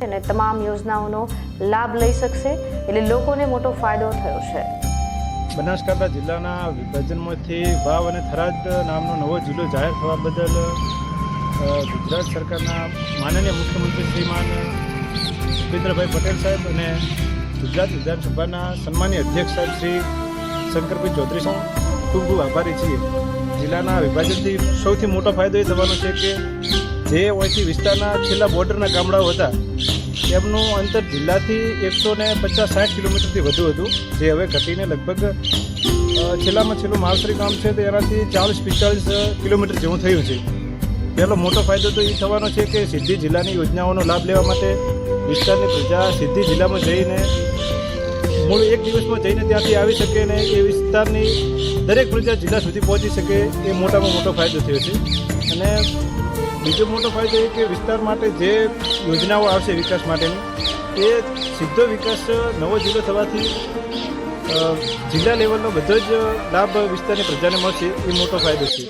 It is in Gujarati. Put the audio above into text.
અને તમામ યોજનાઓનો લાભ લઈ શકશે, એટલે લોકોને મોટો ફાયદો થયો છે. બનાસકાંઠા જિલ્લાના વિભાજનમાંથી વાવ અને થરાદ નામનો નવો જિલ્લો જાહેર થવા બદલ ગુજરાત સરકારના માનનીય મુખ્યમંત્રી શ્રીમાન ભૂપેન્દ્રભાઈ પટેલ સાહેબ અને ગુજરાત વિધાનસભાના સન્માનીય અધ્યક્ષ સાહેબ શ્રી શંકરભાઈ ચૌધરી ખૂબ ખૂબ આભારી છીએ. જિલ્લાના વિભાજનથી સૌથી મોટો ફાયદો એ થવાનો છે કે જે અહીંથી વિસ્તારના છેલ્લા બોર્ડરના ગામડાઓ હતા એમનું અંતર જિલ્લાથી 150-60 કિલોમીટરથી વધુ હતું, જે હવે ઘટીને લગભગ છેલ્લામાં છેલ્લું માલસરી ગામ છે તો એનાથી 40-45 કિલોમીટર જેવું થયું છે. પહેલો મોટો ફાયદો તો એ થવાનો છે કે સીધી જિલ્લાની યોજનાઓનો લાભ લેવા માટે વિસ્તારની પ્રજા સીધી જિલ્લામાં જઈને મૂળ એક દિવસમાં જઈને ત્યાંથી આવી શકે ને એ વિસ્તારની દરેક પ્રજા જિલ્લા સુધી પહોંચી શકે, એ મોટામાં મોટો ફાયદો થયો છે. અને બીજો મોટો ફાયદો એ કે વિસ્તાર માટે જે યોજનાઓ આવશે વિકાસ માટેની, એ સીધો વિકાસ નવો જિલ્લો થવાથી જિલ્લા લેવલનો બધો જ લાભ વિસ્તારની પ્રજાને મળશે, એ મોટો ફાયદો છે.